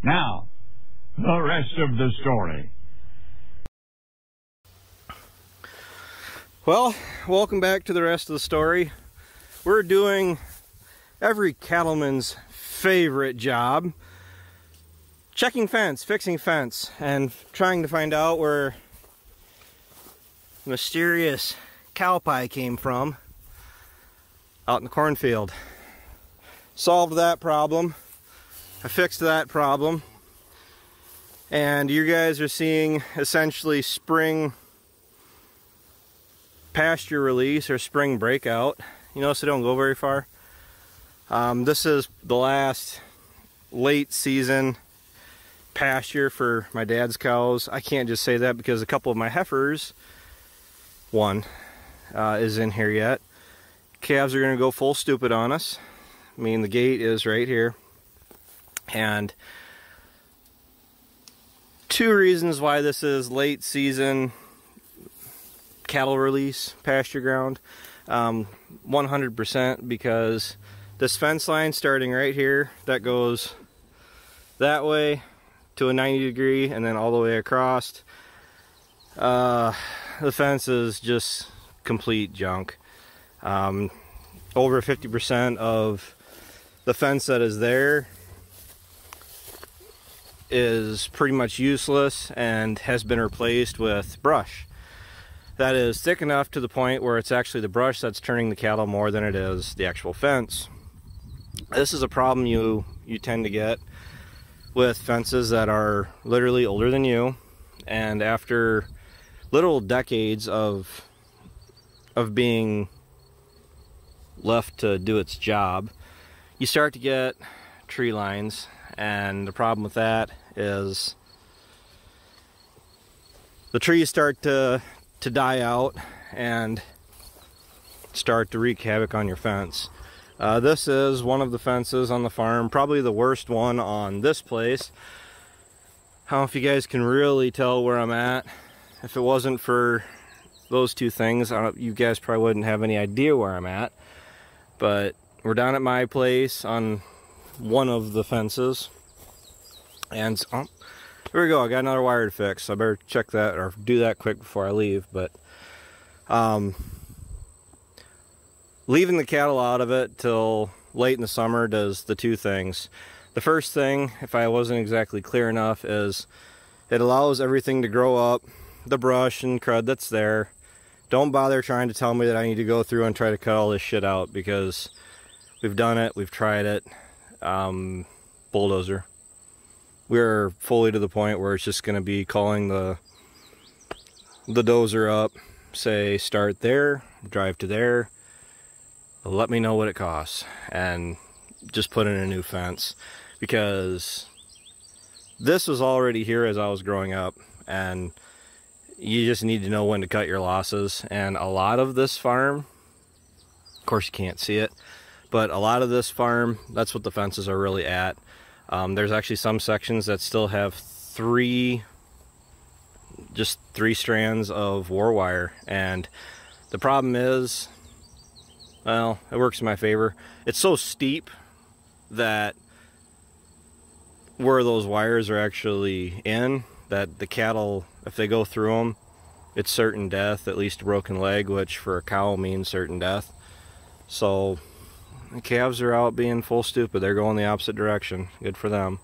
Now, the rest of the story. Well, welcome back to the rest of the story. We're doing every cattleman's favorite job. Checking fence, fixing fence, and trying to find out where the mysterious cow pie came from out in the cornfield. Solved that problem. I fixed that problem. And you guys are seeing essentially spring pasture release or spring breakout. You notice they don't go very far. This is the last late season pasture for my dad's cows. I can't just say that because a couple of my heifers, one is in here yet. Calves are going to go full stupid on us. I mean, the gate is right here. And two reasons why this is late season cattle release pasture ground. 100% because this fence line starting right here, that goes that way to a 90 degree and then all the way across. The fence is just complete junk. Over 50% of the fence that is there is pretty much useless and has been replaced with brush that is thick enough to the point where it's actually the brush that's turning the cattle more than it is the actual fence. This is a problem you tend to get with fences that are literally older than you, and after literal decades of being left to do its job, you start to get tree lines. And the problem with that is the trees start to die out and start to wreak havoc on your fence. This is one of the fences on the farm, probably the worst one on this place. I don't know if you guys can really tell where I'm at. If it wasn't for those two things, you guys probably wouldn't have any idea where I'm at. But we're down at my place on one of the fences, and oh, here we go. I got another wire to fix, so I better check that or do that quick before I leave. But leaving the cattle out of it till late in the summer does the two things. The first thing, if I wasn't exactly clear enough, is it allows everything to grow up, the brush and crud that's there. Don't bother trying to tell me that I need to go through and try to cut all this shit out, because we've done it, we've tried it. Bulldozer. We're fully to the point where it's just going to be calling the dozer up, say start there, drive to there, let me know what it costs, and just put in a new fence, because this was already here as I was growing up, and you just need to know when to cut your losses. And a lot of this farm, of course you can't see it, but a lot of this farm, that's what the fences are really at. There's actually some sections that still have just three strands of war wire, and the problem is, well, it works in my favor. It's so steep that where those wires are actually in, that the cattle, if they go through them, it's certain death, at least a broken leg, which for a cow means certain death. So the calves are out being full stupid. They're going the opposite direction. Good for them.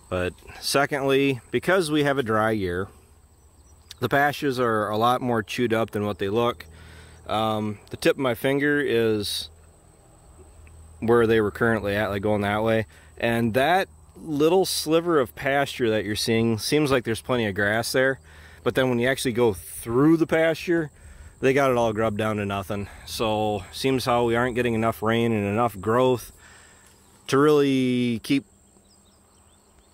But secondly, because we have a dry year, the pastures are a lot more chewed up than what they look. The tip of my finger is where they were currently at, like going that way. And that little sliver of pasture that you're seeing seems like there's plenty of grass there, but then when you actually go through the pasture, they got it all grubbed down to nothing. So seems how we aren't getting enough rain and enough growth to really keep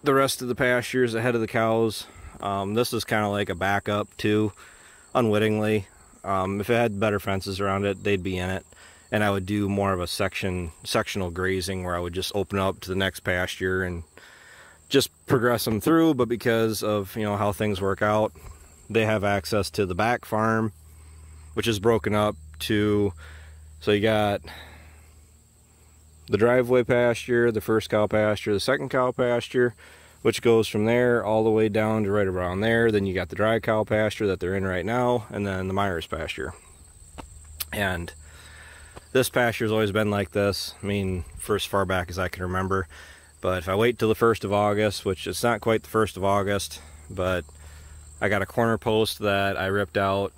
the rest of the pastures ahead of the cows. This is kind of like a backup too, unwittingly. If it had better fences around it, they'd be in it. And I would do more of a sectional grazing, where I would just open up to the next pasture and just progress them through. But because of, you know, how things work out, they have access to the back farm, which is broken up to, so you got the driveway pasture, the first cow pasture, the second cow pasture, which goes from there all the way down to right around there. Then you got the dry cow pasture that they're in right now, and then the Myers pasture. And this pasture's always been like this, I mean, for as far back as I can remember. But if I wait till the 1st of August, which it's not quite the 1st of August, but I got a corner post that I ripped out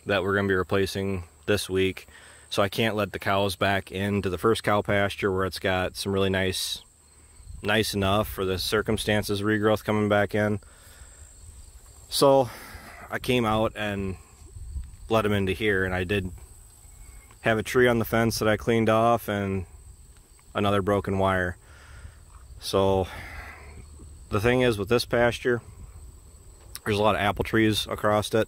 that we're going to be replacing this week. So I can't let the cows back into the first cow pasture where it's got some really nice enough for the circumstances regrowth coming back in. So I came out and let them into here, and I did have a tree on the fence that I cleaned off and another broken wire. So the thing is with this pasture, there's a lot of apple trees across it.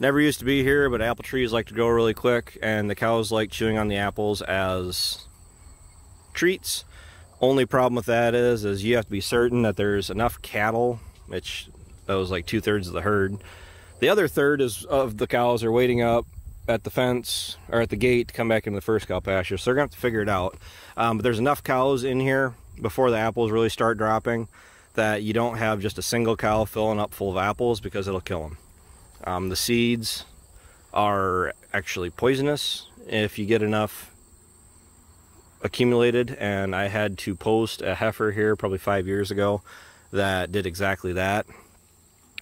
Never used to be here, but apple trees like to grow really quick, and the cows like chewing on the apples as treats. Only problem with that is you have to be certain that there's enough cattle, which that was like 2/3 of the herd. The other third of the cows are waiting up at the fence or at the gate to come back into the first cow pasture, so they're gonna have to figure it out. But there's enough cows in here before the apples really start dropping that you don't have just a single cow filling up full of apples, because it'll kill them. The seeds are actually poisonous if you get enough accumulated, and I had to post a heifer here probably 5 years ago that did exactly that.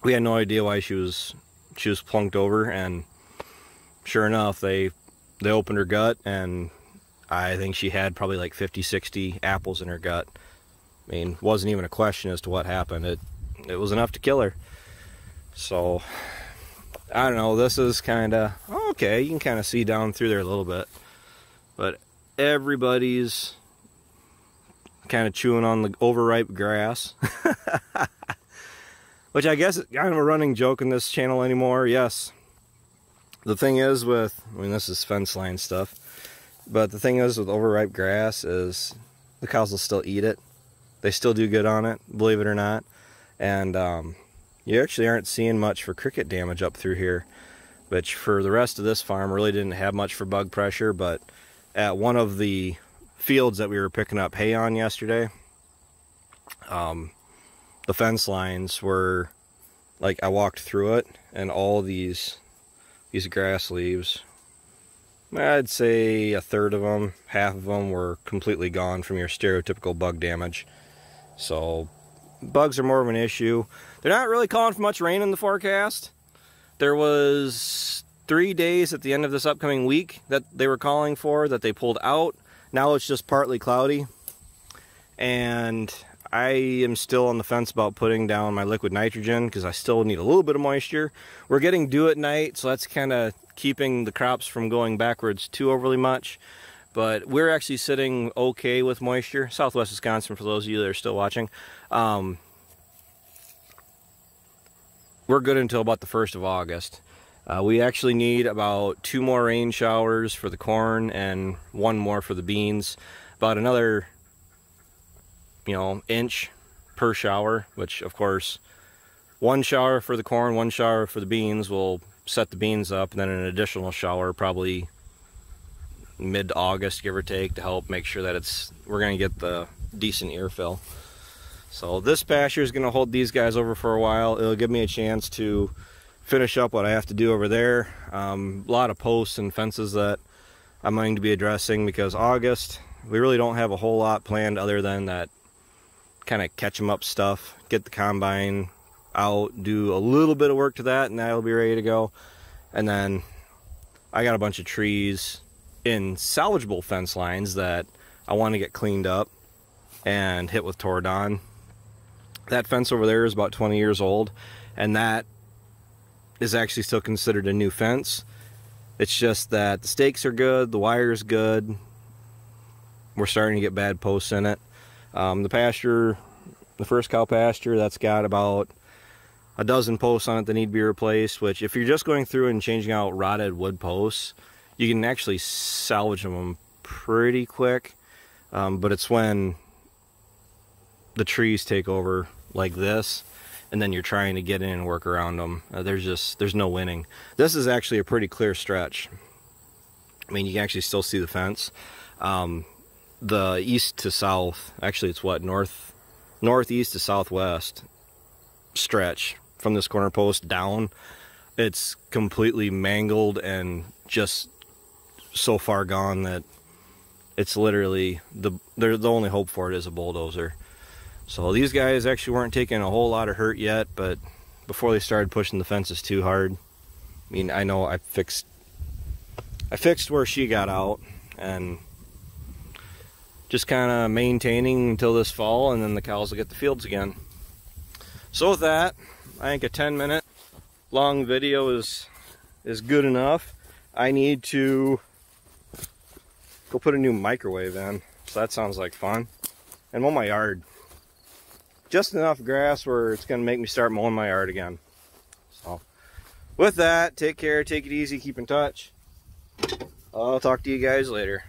We had no idea why she was plunked over, and sure enough, they opened her gut, and I think she had probably like 50-60 apples in her gut. I mean, wasn't even a question as to what happened. It was enough to kill her. So I don't know, this is kind of okay. You can kind of see down through there a little bit, but everybody's kind of chewing on the overripe grass. Which I guess is kind of a running joke in this channel anymore. Yes, the thing is with, I mean, this is fence line stuff, but the thing is with overripe grass is the cows will still eat it. They still do good on it, believe it or not. And you actually aren't seeing much for cricket damage up through here, which for the rest of this farm really didn't have much for bug pressure. But at one of the fields that we were picking up hay on yesterday, the fence lines were, like, I walked through it, and all these grass leaves, I'd say 1/3 of them, half of them were completely gone from your stereotypical bug damage. So bugs are more of an issue. They're not really calling for much rain in the forecast. There was 3 days at the end of this upcoming week that they were calling for that they pulled out. Now it's just partly cloudy, and I am still on the fence about putting down my liquid nitrogen because I still need a little bit of moisture. We're getting dew at night, so that's kind of keeping the crops from going backwards too overly much. But we're actually sitting okay with moisture. Southwest Wisconsin, for those of you that are still watching. We're good until about the 1st of August. We actually need about 2 more rain showers for the corn and 1 more for the beans. About another, inch per shower, which of course 1 shower for the corn, 1 shower for the beans will set the beans up, and then an additional shower probably mid-August, give or take, to help make sure that we're going to get the decent ear fill. So this pasture is going to hold these guys over for a while. It'll give me a chance to finish up what I have to do over there. A lot of posts and fences that I'm going to be addressing, because August, we really don't have a whole lot planned other than that kind of catch them up stuff, get the combine out, do a little bit of work to that, and that'll be ready to go. And then I got a bunch of trees in salvageable fence lines that I want to get cleaned up and hit with Toradon. That fence over there is about 20 years old, and that is actually still considered a new fence. It's just that the stakes are good, the wire's good, we're starting to get bad posts in it. The pasture, the first cow pasture, that's got about a dozen posts on it that need to be replaced, which if you're just going through and changing out rotted wood posts, you can actually salvage them pretty quick. But it's when the trees take over like this, and then you're trying to get in and work around them. There's no winning. This is actually a pretty clear stretch. I mean, you can actually still see the fence. the east to south, actually it's what, northeast to southwest stretch from this corner post down, it's completely mangled and just so far gone that it's literally the only hope for it is a bulldozer. So these guys actually weren't taking a whole lot of hurt yet, but before they started pushing the fences too hard, I mean, I know I fixed where she got out, and just kind of maintaining until this fall, and then the cows will get the fields again. So with that, I think a 10-minute long video is good enough. I need to go put a new microwave in, so that sounds like fun, and mow my yard. Just enough grass where it's going to make me start mowing my yard again. So with that, take care, take it easy, keep in touch. I'll talk to you guys later.